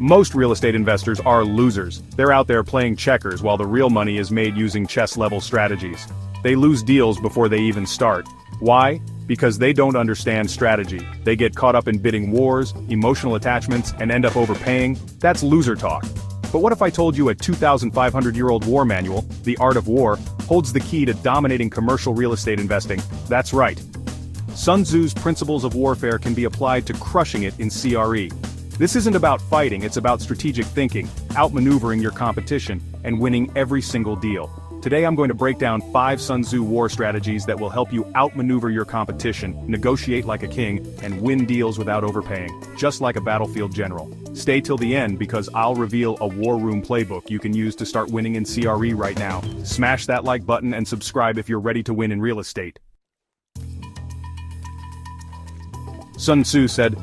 Most real estate investors are losers. They're out there playing checkers while the real money is made using chess-level strategies. They lose deals before they even start. Why? Because they don't understand strategy. They get caught up in bidding wars, emotional attachments, and end up overpaying. That's loser talk. But what if I told you a 2,500-year-old war manual, The Art of War, holds the key to dominating commercial real estate investing? That's right. Sun Tzu's principles of warfare can be applied to crushing it in CRE. This isn't about fighting, it's about strategic thinking, outmaneuvering your competition, and winning every single deal. Today I'm going to break down 5 Sun Tzu war strategies that will help you outmaneuver your competition, negotiate like a king, and win deals without overpaying, just like a battlefield general. Stay till the end because I'll reveal a war room playbook you can use to start winning in CRE right now. Smash that like button and subscribe if you're ready to win in real estate. Sun Tzu said,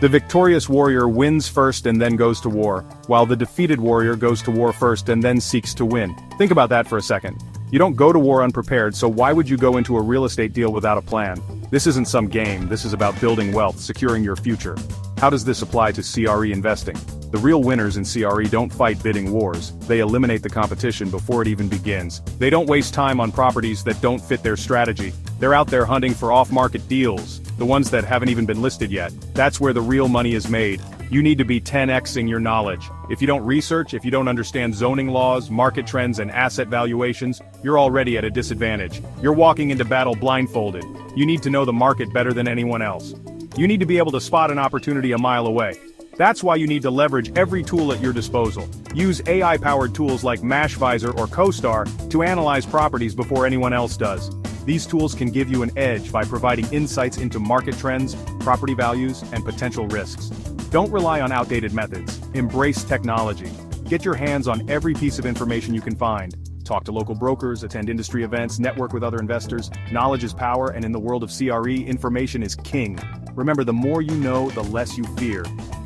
"The victorious warrior wins first and then goes to war, while the defeated warrior goes to war first and then seeks to win." Think about that for a second. You don't go to war unprepared, so why would you go into a real estate deal without a plan? This isn't some game, this is about building wealth, securing your future. How does this apply to CRE investing? The real winners in CRE don't fight bidding wars, they eliminate the competition before it even begins. They don't waste time on properties that don't fit their strategy. They're out there hunting for off-market deals, the ones that haven't even been listed yet. That's where the real money is made. You need to be 10xing your knowledge. If you don't research, if you don't understand zoning laws, market trends, and asset valuations, you're already at a disadvantage. You're walking into battle blindfolded. You need to know the market better than anyone else. You need to be able to spot an opportunity a mile away. That's why you need to leverage every tool at your disposal. Use AI-powered tools like MashVisor or CoStar to analyze properties before anyone else does. These tools can give you an edge by providing insights into market trends, property values, and potential risks. Don't rely on outdated methods. Embrace technology. Get your hands on every piece of information you can find. Talk to local brokers, attend industry events, network with other investors. Knowledge is power, and in the world of CRE, information is king. Remember, the more you know, the less you fear.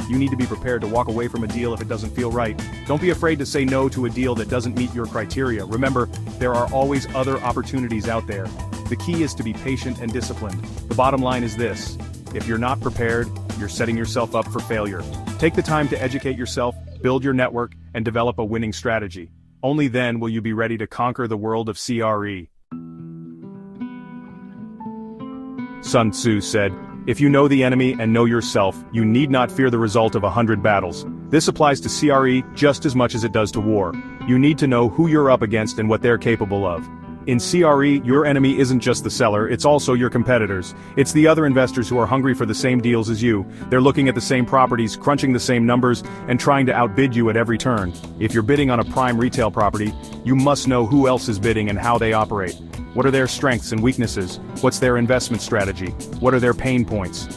You need to be prepared to walk away from a deal if it doesn't feel right. Don't be afraid to say no to a deal that doesn't meet your criteria. Remember, there are always other opportunities out there. The key is to be patient and disciplined. The bottom line is this: if you're not prepared, you're setting yourself up for failure. Take the time to educate yourself, build your network, and develop a winning strategy. Only then will you be ready to conquer the world of CRE. Sun Tzu said, "If you know the enemy and know yourself, you need not fear the result of 100 battles." This applies to CRE just as much as it does to war. You need to know who you're up against and what they're capable of. In CRE, your enemy isn't just the seller, it's also your competitors. It's the other investors who are hungry for the same deals as you. They're looking at the same properties, crunching the same numbers, and trying to outbid you at every turn. If you're bidding on a prime retail property, you must know who else is bidding and how they operate. What are their strengths and weaknesses? What's their investment strategy? What are their pain points?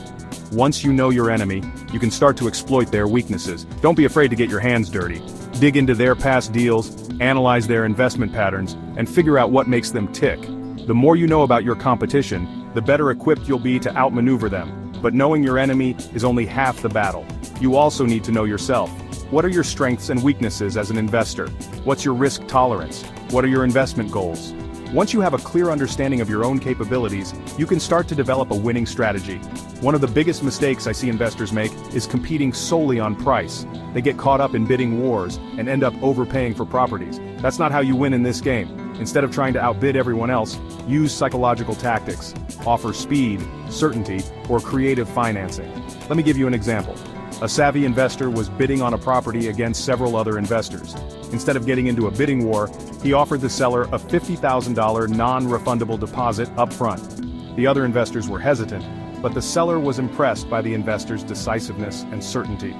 Once you know your enemy, you can start to exploit their weaknesses. Don't be afraid to get your hands dirty. Dig into their past deals, analyze their investment patterns, and figure out what makes them tick. The more you know about your competition, the better equipped you'll be to outmaneuver them. But knowing your enemy is only half the battle. You also need to know yourself. What are your strengths and weaknesses as an investor? What's your risk tolerance? What are your investment goals? Once you have a clear understanding of your own capabilities, you can start to develop a winning strategy. One of the biggest mistakes I see investors make is competing solely on price. They get caught up in bidding wars and end up overpaying for properties. That's not how you win in this game. Instead of trying to outbid everyone else, use psychological tactics. Offer speed, certainty, or creative financing. Let me give you an example. A savvy investor was bidding on a property against several other investors. Instead of getting into a bidding war, he offered the seller a $50,000 non-refundable deposit up front. The other investors were hesitant, but the seller was impressed by the investor's decisiveness and certainty.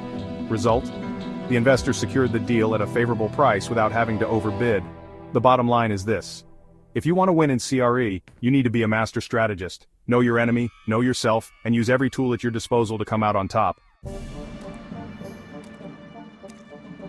Result? The investor secured the deal at a favorable price without having to overbid. The bottom line is this: if you want to win in CRE, you need to be a master strategist. Know your enemy, know yourself, and use every tool at your disposal to come out on top.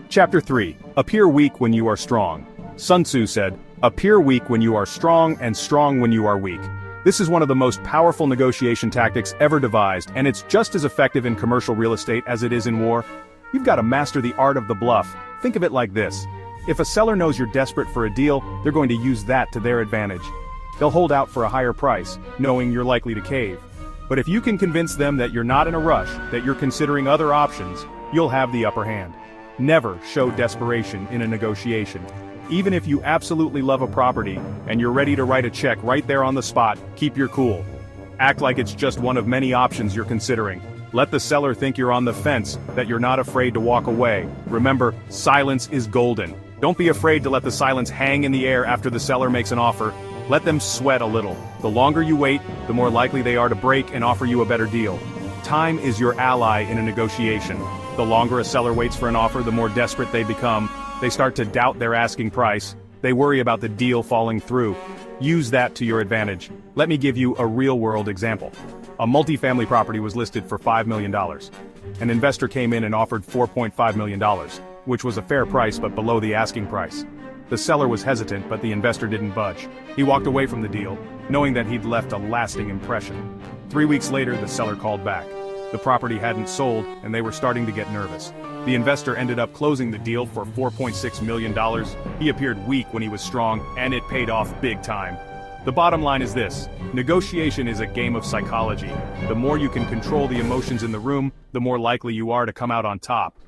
Chapter 3. Appear weak when you are strong. Sun Tzu said, "Appear weak when you are strong and strong when you are weak." This is one of the most powerful negotiation tactics ever devised, and it's just as effective in commercial real estate as it is in war. You've got to master the art of the bluff. Think of it like this. If a seller knows you're desperate for a deal, they're going to use that to their advantage. They'll hold out for a higher price, knowing you're likely to cave. But if you can convince them that you're not in a rush, that you're considering other options, you'll have the upper hand. Never show desperation in a negotiation. Even if you absolutely love a property, and you're ready to write a check right there on the spot, keep your cool. Act like it's just one of many options you're considering. Let the seller think you're on the fence, that you're not afraid to walk away. Remember, silence is golden. Don't be afraid to let the silence hang in the air after the seller makes an offer. Let them sweat a little. The longer you wait, the more likely they are to break and offer you a better deal. Time is your ally in a negotiation. The longer a seller waits for an offer, the more desperate they become. They start to doubt their asking price. They worry about the deal falling through. Use that to your advantage. Let me give you a real-world example. A multifamily property was listed for $5 million. An investor came in and offered $4.5 million, which was a fair price but below the asking price. The seller was hesitant, but the investor didn't budge. He walked away from the deal, knowing that he'd left a lasting impression. 3 weeks later, the seller called back. The property hadn't sold, and they were starting to get nervous. The investor ended up closing the deal for $4.6 million. He appeared weak when he was strong, and it paid off big time. The bottom line is this: negotiation is a game of psychology. The more you can control the emotions in the room, the more likely you are to come out on top.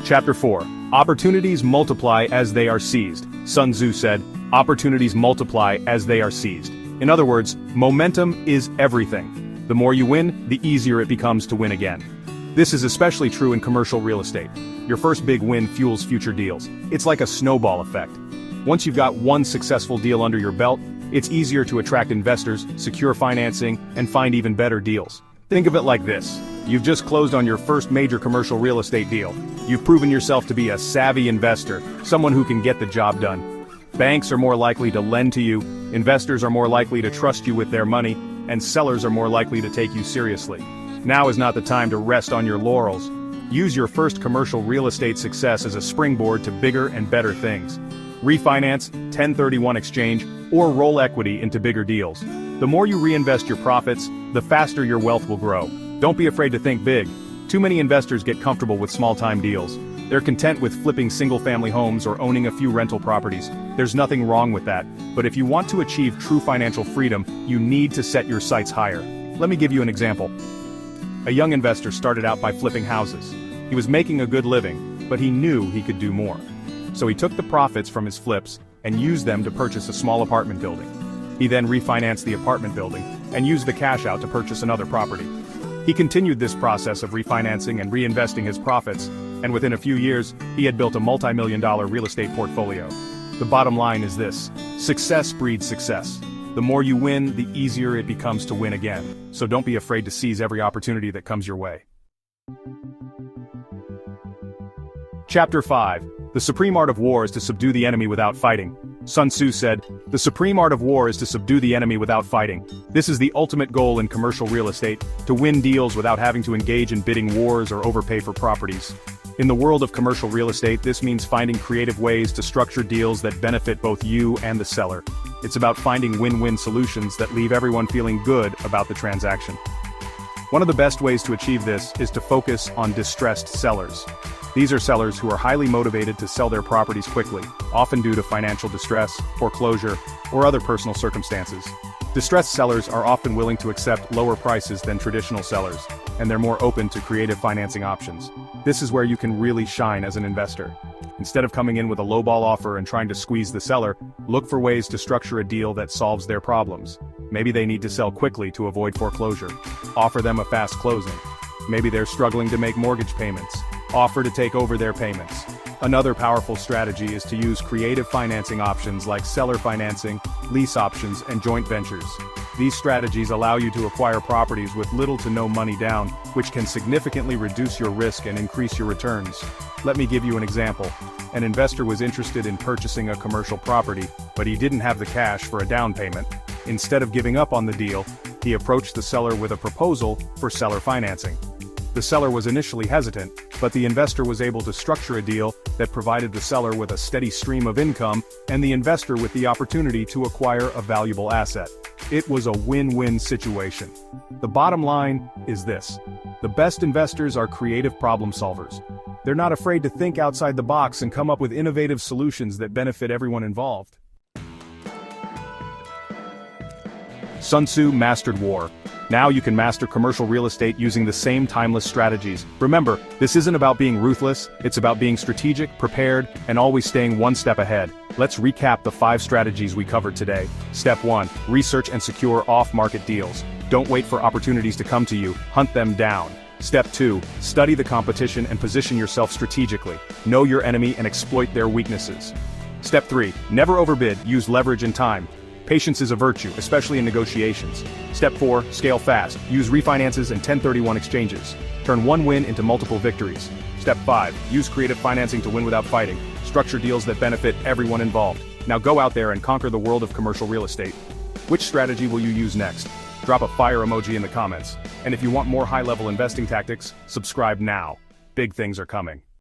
Chapter 4. Opportunities multiply as they are seized. Sun Tzu said, "Opportunities multiply as they are seized." In other words, momentum is everything. The more you win, the easier it becomes to win again. This is especially true in commercial real estate. Your first big win fuels future deals. It's like a snowball effect. Once you've got one successful deal under your belt, it's easier to attract investors, secure financing, and find even better deals. Think of it like this. You've just closed on your first major commercial real estate deal. You've proven yourself to be a savvy investor, someone who can get the job done. Banks are more likely to lend to you, investors are more likely to trust you with their money, and sellers are more likely to take you seriously. Now is not the time to rest on your laurels. Use your first commercial real estate success as a springboard to bigger and better things. Refinance, 1031 exchange, or roll equity into bigger deals. The more you reinvest your profits, the faster your wealth will grow. Don't be afraid to think big. Too many investors get comfortable with small-time deals. They're content with flipping single-family homes or owning a few rental properties. There's nothing wrong with that, but if you want to achieve true financial freedom, you need to set your sights higher. Let me give you an example. A young investor started out by flipping houses. He was making a good living, but he knew he could do more. So he took the profits from his flips and used them to purchase a small apartment building. He then refinanced the apartment building and used the cash out to purchase another property. He continued this process of refinancing and reinvesting his profits, and within a few years, he had built a multi-million-dollar real estate portfolio. The bottom line is this: success breeds success. The more you win, the easier it becomes to win again. So don't be afraid to seize every opportunity that comes your way. Chapter 5. The supreme art of war is to subdue the enemy without fighting. Sun Tzu said, "The supreme art of war is to subdue the enemy without fighting." This is the ultimate goal in commercial real estate, to win deals without having to engage in bidding wars or overpay for properties. In the world of commercial real estate, this means finding creative ways to structure deals that benefit both you and the seller. It's about finding win-win solutions that leave everyone feeling good about the transaction. One of the best ways to achieve this is to focus on distressed sellers. These are sellers who are highly motivated to sell their properties quickly, often due to financial distress, foreclosure, or other personal circumstances. Distressed sellers are often willing to accept lower prices than traditional sellers, and they're more open to creative financing options. This is where you can really shine as an investor. Instead of coming in with a lowball offer and trying to squeeze the seller, look for ways to structure a deal that solves their problems. Maybe they need to sell quickly to avoid foreclosure. Offer them a fast closing. Maybe they're struggling to make mortgage payments. Offer to take over their payments. Another powerful strategy is to use creative financing options like seller financing, lease options, and joint ventures. These strategies allow you to acquire properties with little to no money down, which can significantly reduce your risk and increase your returns. Let me give you an example. An investor was interested in purchasing a commercial property, but he didn't have the cash for a down payment. Instead of giving up on the deal, he approached the seller with a proposal for seller financing. The seller was initially hesitant, but the investor was able to structure a deal that provided the seller with a steady stream of income and the investor with the opportunity to acquire a valuable asset. It was a win-win situation. The bottom line is this: the best investors are creative problem solvers. They're not afraid to think outside the box and come up with innovative solutions that benefit everyone involved. Sun Tzu mastered war. Now you can master commercial real estate using the same timeless strategies. Remember, this isn't about being ruthless, it's about being strategic, prepared, and always staying one step ahead. Let's recap the 5 strategies we covered today. Step 1. Research and secure off-market deals. Don't wait for opportunities to come to you, hunt them down. Step 2. Study the competition and position yourself strategically. Know your enemy and exploit their weaknesses. Step 3. Never overbid, use leverage and time. Patience is a virtue, especially in negotiations. Step 4. Scale fast, use refinances and 1031 exchanges. Turn one win into multiple victories. Step 5. Use creative financing to win without fighting. Structure deals that benefit everyone involved. Now go out there and conquer the world of commercial real estate. Which strategy will you use next? Drop a fire emoji in the comments. And if you want more high-level investing tactics, subscribe now. Big things are coming.